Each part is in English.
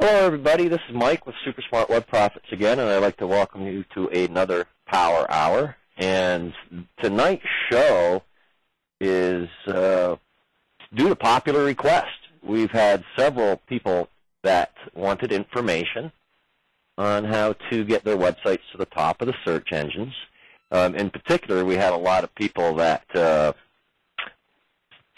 Hello, everybody. This is Mike with Super Smart Web Profits again, and I'd like to welcome you to another Power Hour. And tonight's show is due to popular request. We've had several people that wanted information on how to get their websites to the top of the search engines. In particular, we had a lot of people that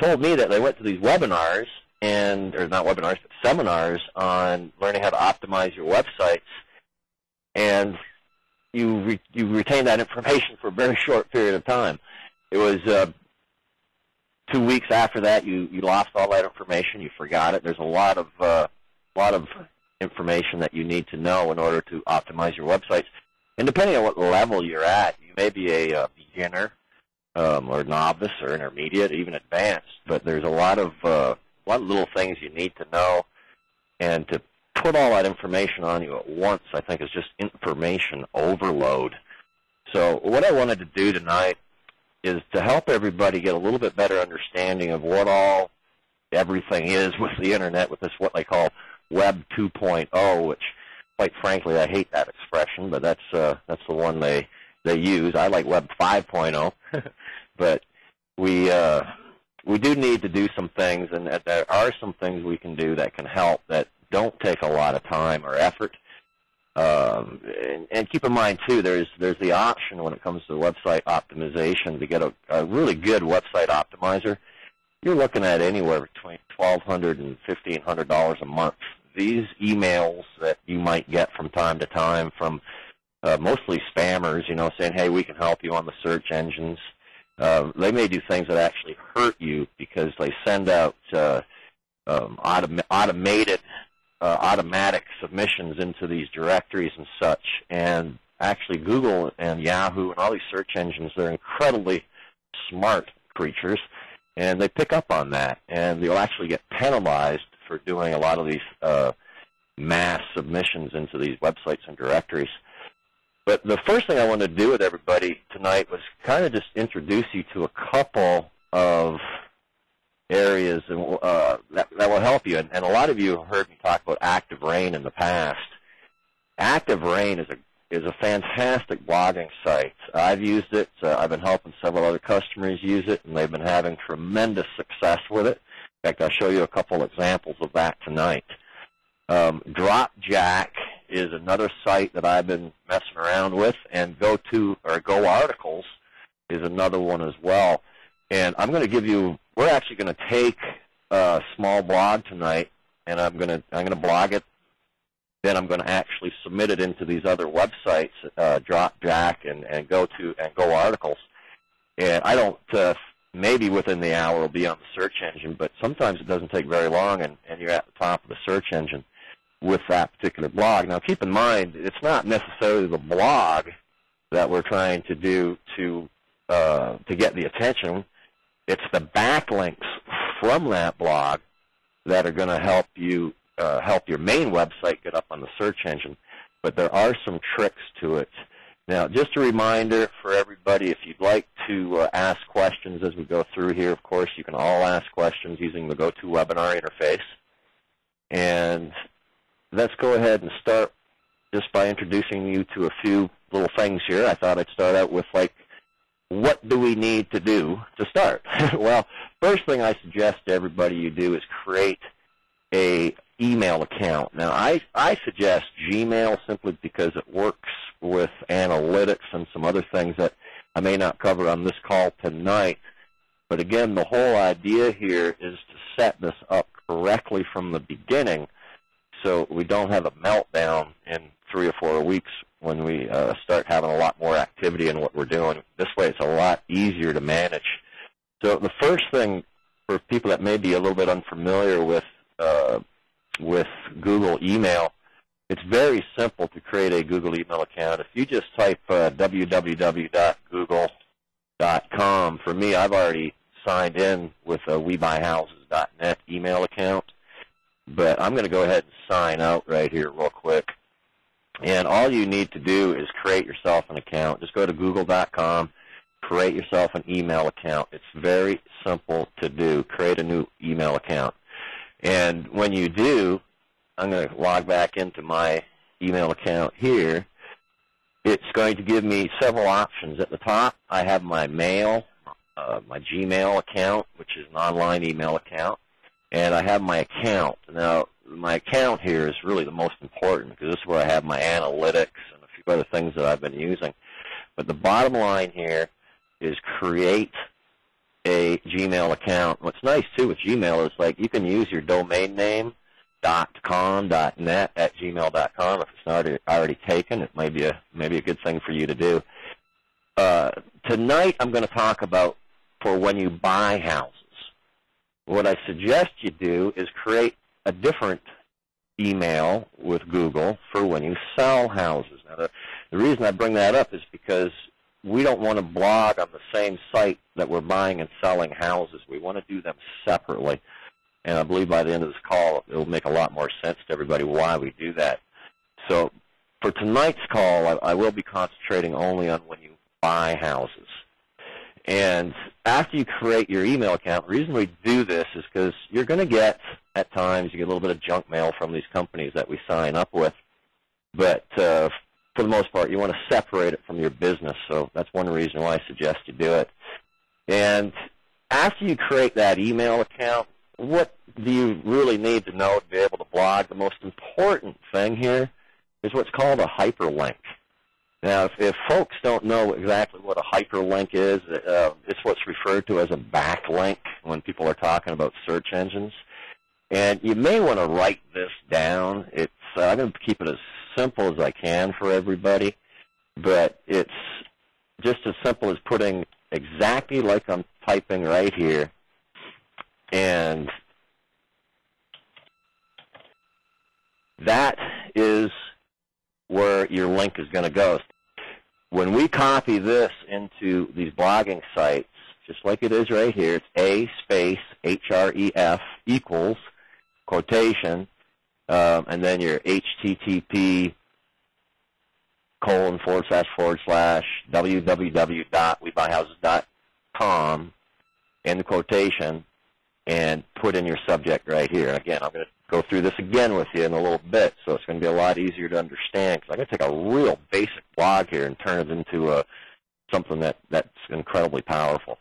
told me that they went to these webinars, or not webinars, but seminars on learning how to optimize your websites, and you retain that information for a very short period of time. It was 2 weeks after that you lost all that information, you forgot it. There's a lot of information that you need to know in order to optimize your websites. And depending on what level you're at, you may be a beginner or novice or intermediate, even advanced, but there's a lot of little things you need to know, and to put all that information on you at once, I think, is just information overload. So what I wanted to do tonight is to help everybody get a little bit better understanding of what everything is with the Internet, with this what they call Web 2.0, which, quite frankly, I hate that expression, but that's the one they use. I like Web 5.0, but we do need to do some things, and there are some things we can do that can help that don't take a lot of time or effort. And keep in mind, too, there's the option when it comes to website optimization to get a really good website optimizer. You're looking at anywhere between $1,200 and $1,500 a month. These emails that you might get from time to time from mostly spammers, saying, hey, we can help you on the search engines. They may do things that actually hurt you because they send out automatic submissions into these directories and such. And actually Google and Yahoo and all these search engines, they're incredibly smart creatures, and they pick up on that. And you'll actually get penalized for doing a lot of these mass submissions into these websites and directories. But the first thing I wanted to do with everybody tonight was kind of just introduce you to a couple of areas that will help you. And a lot of you have heard me talk about Active Rain in the past. Active Rain is a fantastic blogging site. I've used it. I've been helping several other customers use it, and they've been having tremendous success with it. In fact, I'll show you a couple examples of that tonight. DropJack is another site that I've been messing around with, and Go Articles is another one as well. And we're actually going to take a small blog tonight, and I'm going to blog it. Then I'm going to actually submit it into these other websites, DropJack and Go Articles. And I don't, maybe within the hour will be on the search engine, but sometimes it doesn't take very long, and you're at the top of the search engine with that particular blog. Now, keep in mind, it's not necessarily the blog that we're trying to do to get the attention. It's the backlinks from that blog that are going to help you help your main website get up on the search engine. But there are some tricks to it. Now, just a reminder for everybody, if you'd like to ask questions as we go through here, of course, you can all ask questions using the GoToWebinar interface. And let's go ahead and start just by introducing you to a few little things here. I thought I'd start out with, what do we need to do to start? Well, first thing I suggest to everybody you do is create a email account. Now, I suggest Gmail simply because it works with analytics and some other things that I may not cover on this call tonight. But again, the whole idea here is to set this up correctly from the beginning so we don't have a meltdown in 3 or 4 weeks when we start having a lot more activity in what we're doing. This way it's a lot easier to manage. So the first thing for people that may be a little bit unfamiliar with Google email, it's very simple to create a Google email account. If you just type www.google.com, for me, I've already signed in with a WeBuyHouses.net email account, but I'm going to go ahead and sign out right here real quick. And all you need to do is create yourself an account. Just go to google.com, create yourself an email account. It's very simple to do. Create a new email account. And when you do, I'm going to log back into my email account here. It's going to give me several options. At the top, I have my mail, my Gmail account, which is an online email account, and I have my account. Now, my account here is really the most important because this is where I have my analytics and a few other things that I've been using. But the bottom line here is create a Gmail account. What's nice, too, with Gmail is like you can use your domain name, .com, .net at gmail.com. If it's not already taken, it may be a good thing for you to do. Tonight I'm going to talk about for when you buy houses. What I suggest you do is create a different email with Google for when you sell houses. Now, the reason I bring that up is because we don't want to blog on the same site that we're buying and selling houses. We want to do them separately. And I believe by the end of this call, it will make a lot more sense to everybody why we do that. So for tonight's call, I will be concentrating only on when you buy houses. And after you create your email account, the reason we do this is because you're going to get, at times, you get a little bit of junk mail from these companies that we sign up with. But for the most part, you want to separate it from your business. So that's one reason why I suggest you do it. And after you create that email account, what do you really need to know to be able to blog? The most important thing here is what's called a hyperlink. Now, if folks don't know exactly what a hyperlink is, it's what's referred to as a backlink when people are talking about search engines. And you may want to write this down. I'm going to keep it as simple as I can for everybody, but it's just as simple as putting exactly like I'm typing right here, and that is where your link is going to go. When we copy this into these blogging sites, just like it is right here, it's A space href equals quotation, and then your HTTP www.webuyhouses.com in the quotation, and put in your subject right here. Again, I'm going to go through this again with you in a little bit, so it's going to be a lot easier to understand, because I'm going to take a real basic blog here and turn it into something that's incredibly powerful.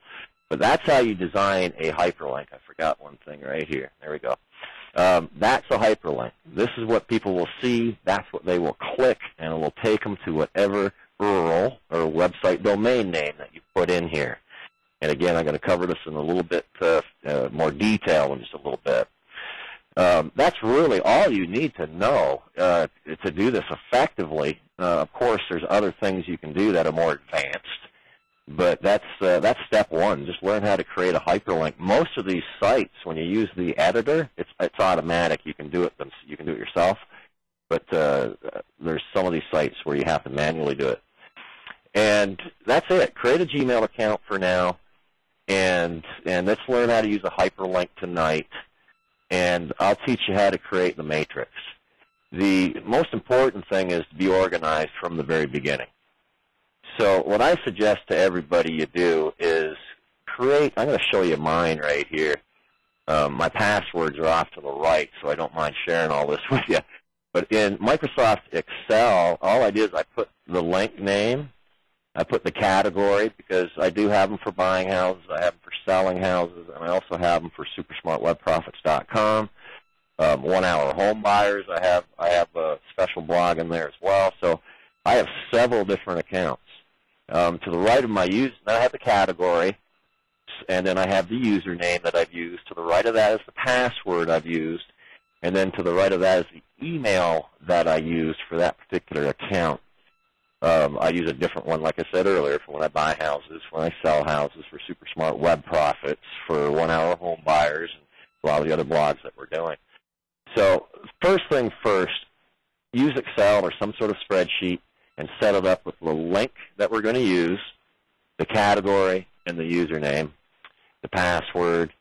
But that's how you design a hyperlink. I forgot one thing right here. There we go. That's a hyperlink. This is what people will see. That's what they will click, and it will take them to whatever URL or website domain name that you put in here. And again, I'm going to cover this in a little bit more detail in just a little bit. That's really all you need to know to do this effectively. Of course, there's other things you can do that are more advanced, but that's step one. Just learn how to create a hyperlink. Most of these sites, when you use the editor, it's automatic. You can do it yourself, but there's some of these sites where you have to manually do it. And that's it. Create a Gmail account for now, and let's learn how to use a hyperlink tonight. And I'll teach you how to create the matrix. The most important thing is to be organized from the very beginning. So what I suggest to everybody you do is I'm going to show you mine right here. My passwords are off to the right, so I don't mind sharing all this with you. But in Microsoft Excel, all I did is I put the link name, I put the category, because I do have them for buying houses, I have them for selling houses, and I also have them for supersmartwebprofits.com. 1 Hour Home Buyers, I have a special blog in there as well. So I have several different accounts. To the right of my user, I have the category, and then I have the username that I've used. To the right of that is the password I've used, and then to the right of that is the email that I used for that particular account. I use a different one, like I said earlier, for when I buy houses, when I sell houses, for Super Smart Web Profits, for 1 Hour Home Buyers, and a lot of the other blogs that we're doing. So first thing first, use Excel or some sort of spreadsheet and set it up with the link that we're going to use, the category and the username, the password,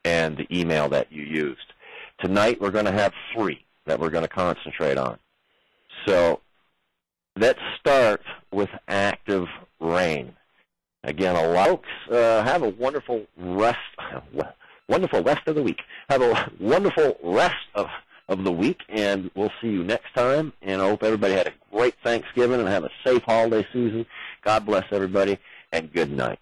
and the email that you used. Tonight we're going to have 3 that we're going to concentrate on. So let's start with active rain. Again, a lot of folks have a wonderful rest of the week. Have a wonderful rest of of the week, and we'll see you next time. And I hope everybody had a great Thanksgiving and have a safe holiday season. God bless everybody, and good night.